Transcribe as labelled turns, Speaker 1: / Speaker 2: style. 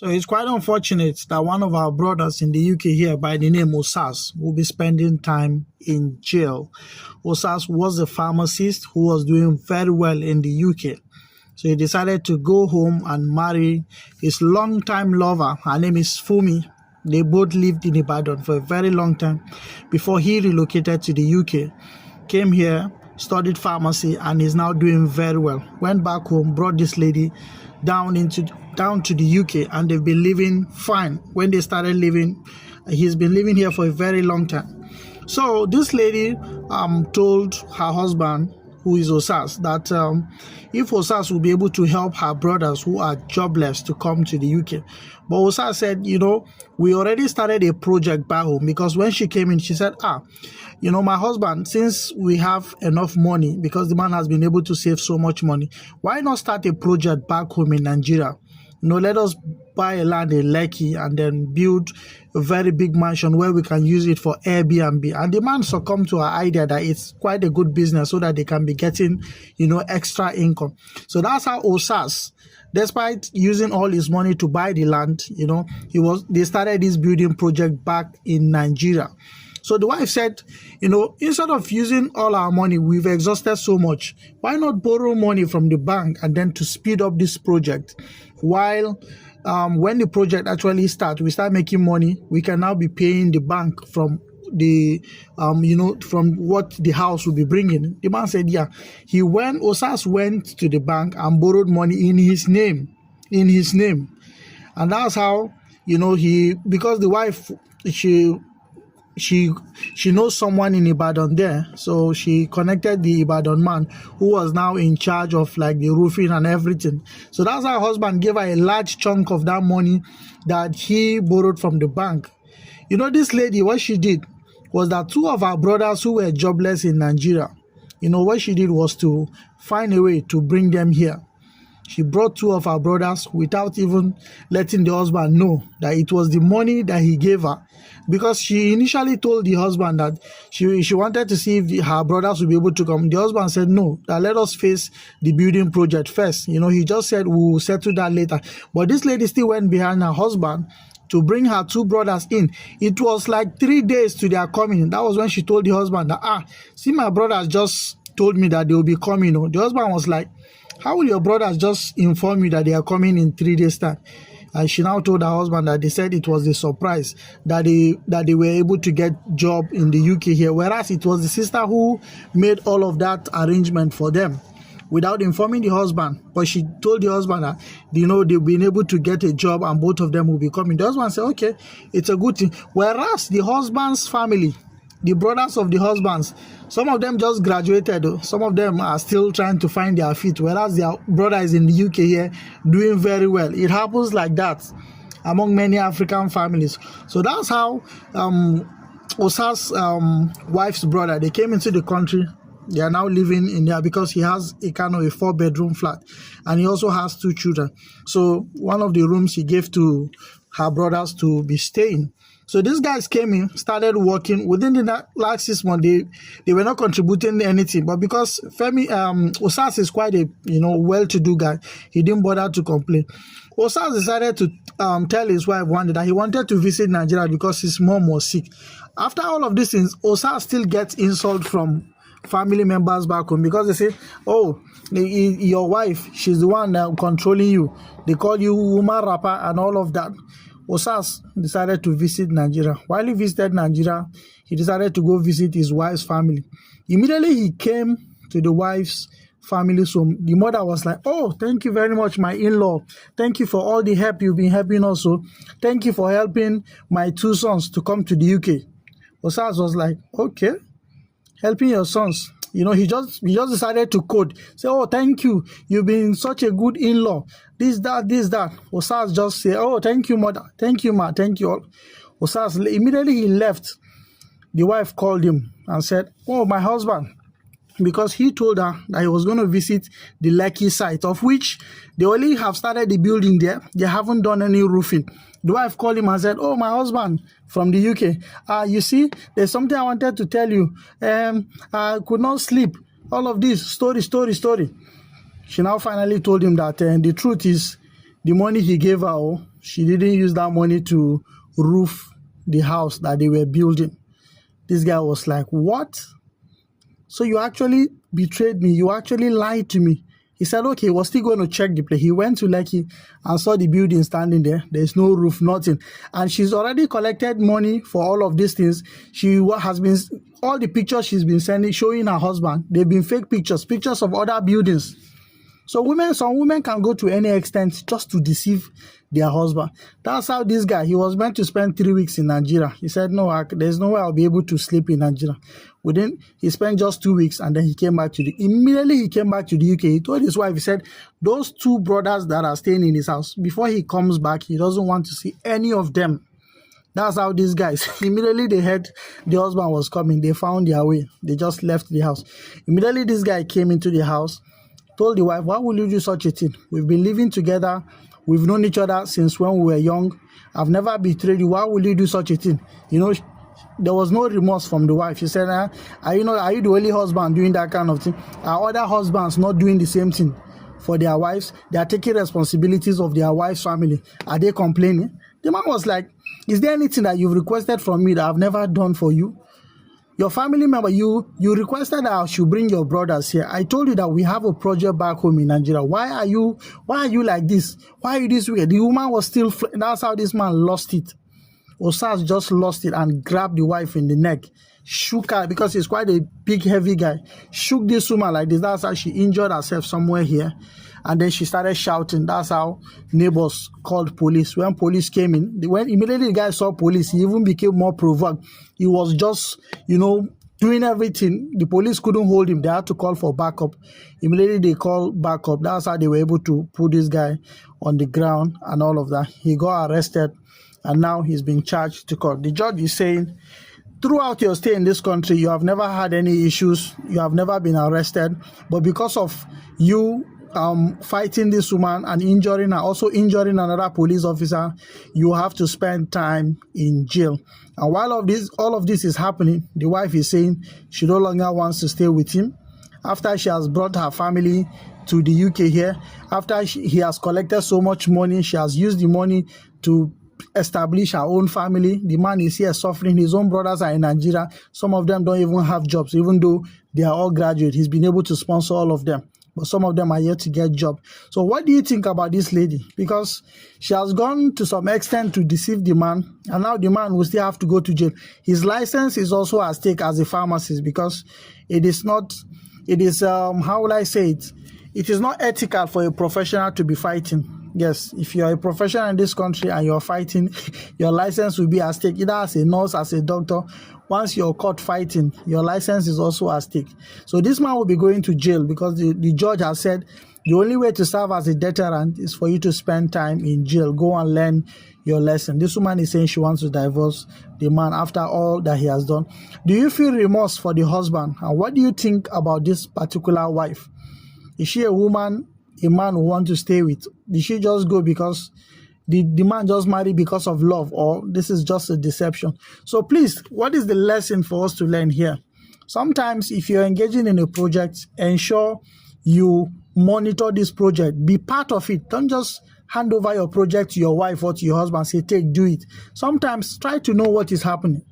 Speaker 1: So it's quite unfortunate that one of our brothers in the UK here by the name Osas will be spending time in jail. Osas was a pharmacist who was doing very well in the UK. So he decided to go home and marry his longtime lover. Her name is Fumi. They both lived in Ibadan for a very long time before he relocated to the UK. Came here, studied pharmacy, and is now doing very well. Went back home, brought this lady down to the UK, and they've been living fine. When they started living, he's been living here for a very long time. So this lady told her husband, who is Osas, that if Osas will be able to help her brothers who are jobless to come to the UK. But Osas said, we already started a project back home, because when she came in, she said, my husband, since we have enough money, because the man has been able to save so much money, why not start a project back home in Nigeria? Let us buy a land in Lekki and then build a very big mansion where we can use it for Airbnb. And the man succumbed to our idea that it's quite a good business so that they can be getting, extra income. So that's how Osas, despite using all his money to buy the land, they started this building project back in Nigeria. So the wife said, instead of using all our money, we've exhausted so much. Why not borrow money from the bank and then to speed up this project? While when the project actually starts, we start making money, we can now be paying the bank from the, from what the house will be bringing. The man said, Osas went to the bank and borrowed money in his name. And that's how, because the wife, she knows someone in Ibadan there, so she connected the Ibadan man who was now in charge of like the roofing and everything. So that's how her husband gave her a large chunk of that money that he borrowed from the bank. This lady, what she did was that two of our brothers who were jobless in Nigeria, what she did was to find a way to bring them here. She brought two of her brothers without even letting the husband know that it was the money that he gave her, because she initially told the husband that she wanted to see if her brothers would be able to come. The husband said no, that let us face the building project first. He just said we'll settle that later. But this lady still went behind her husband to bring her two brothers in. It was like 3 days to their coming. That was when she told the husband that, see, my brothers just told me that they will be coming. The husband was like, how will your brothers just inform you that they are coming in 3 days' time? And she now told her husband that they said it was a surprise that they were able to get job in the UK here, whereas it was the sister who made all of that arrangement for them without informing the husband. But she told the husband that, they've been able to get a job and both of them will be coming. The husband said, okay, it's a good thing. Whereas the husband's family, the brothers of the husbands, some of them just graduated. Some of them are still trying to find their feet, whereas their brother is in the UK here doing very well. It happens like that among many African families. So that's how Osas' wife's brother, they came into the country. They are now living in there because he has a kind of a 4-bedroom flat, and he also has 2 children. So one of the rooms he gave to her brothers to be staying. So these guys came in, started working. Within the last 6 months, they were not contributing anything. But because Osas is quite a well-to-do guy, he didn't bother to complain. Osas decided to tell his wife one day that he wanted to visit Nigeria because his mom was sick. After all of these things, Osas still gets insult from family members back home, because they say, oh, your wife, she's the one controlling you. They call you woman rapper and all of that. Osas decided to visit Nigeria. While he visited Nigeria, he decided to go visit his wife's family. Immediately he came to the wife's family, so the mother was like, oh, thank you very much, my in-law. Thank you for all the help you've been helping us. Thank you for helping my 2 sons to come to the UK. Osas was like, okay, helping your sons. He just decided to code. Say, oh, thank you. You've been such a good in-law. This, that. Osas just say, oh, thank you, mother. Thank you, ma. Thank you all. Osas, immediately he left. The wife called him and said, oh, my husband, because he told her that he was going to visit the Lekki site, of which they only have started the building there. They haven't done any roofing. The wife called him and said, oh, my husband from the UK, you see, there's something I wanted to tell you. I could not sleep. All of this, story. She now finally told him that the truth is, the money he gave her, She didn't use that money to roof the house that they were building. This guy was like, what? So you actually betrayed me. You actually lied to me. He said, okay, he was still going to check the place. He went to Lekki and saw the building standing there. There's no roof, nothing. And she's already collected money for all of these things. She has been, all the pictures she's been sending, showing her husband, they've been fake pictures, pictures of other buildings. So some women can go to any extent just to deceive their husband. That's how this guy, he was meant to spend 3 weeks in Nigeria. He said, no, there's no way I'll be able to sleep in Nigeria. He spent just 2 weeks and then he came back immediately he came back to the UK. He told his wife, he said, those 2 brothers that are staying in his house, before he comes back, he doesn't want to see any of them. That's how these guys, immediately they heard the husband was coming, they found their way. They just left the house. Immediately this guy came into the house, told the wife, why will you do such a thing? We've been living together. We've known each other since when we were young. I've never betrayed you. Why will you do such a thing? You know, there was no remorse from the wife. She said, are you the only husband doing that kind of thing? Are other husbands not doing the same thing for their wives? They are taking responsibilities of their wife's family. Are they complaining? The man was like, is there anything that you've requested from me that I've never done for you? Your family member, you requested that I should bring your brothers here. I told you that we have a project back home in Nigeria. Why are you like this? Why are you this way? The woman was still, that's how this man lost it. Osas just lost it and grabbed the wife in the neck, shook her, because he's quite a big, heavy guy, shook this woman like this. That's how she injured herself somewhere here. And then she started shouting. That's how neighbors called police. When police came in, when immediately the guy saw police, he even became more provoked. He was just, doing everything. The police couldn't hold him. They had to call for backup. Immediately they called backup. That's how they were able to put this guy on the ground and all of that. He got arrested and now he's been charged to court. The judge is saying, throughout your stay in this country, you have never had any issues. You have never been arrested. But because of you fighting this woman and injuring her, also injuring another police officer, you have to spend time in jail. And while all of this is happening, the wife is saying she no longer wants to stay with him. After she has brought her family to the UK here, after he has collected so much money, she has used the money to establish her own family. The man is here suffering. His own brothers are in Nigeria. Some of them don't even have jobs, even though they are all graduates. He's been able to sponsor all of them, but some of them are yet to get jobs. So what do you think about this lady? Because she has gone to some extent to deceive the man, and now the man will still have to go to jail. His license is also at stake as a pharmacist, because it is, how will I say it? It is not ethical for a professional to be fighting. Yes, if you are a professional in this country and you're fighting, your license will be at stake, either as a nurse, as a doctor. Once you're caught fighting, your license is also at stake. So this man will be going to jail, because the judge has said the only way to serve as a deterrent is for you to spend time in jail. Go and learn your lesson. This woman is saying she wants to divorce the man after all that he has done. Do you feel remorse for the husband? And what do you think about this particular wife? Is she a woman a man will want to stay with? Did she just go because the man just married because of love, or this is just a deception? So please, what is the lesson for us to learn here? Sometimes if you're engaging in a project, ensure you monitor this project. Be part of it. Don't just hand over your project to your wife or to your husband, say, take, do it. Sometimes try to know what is happening.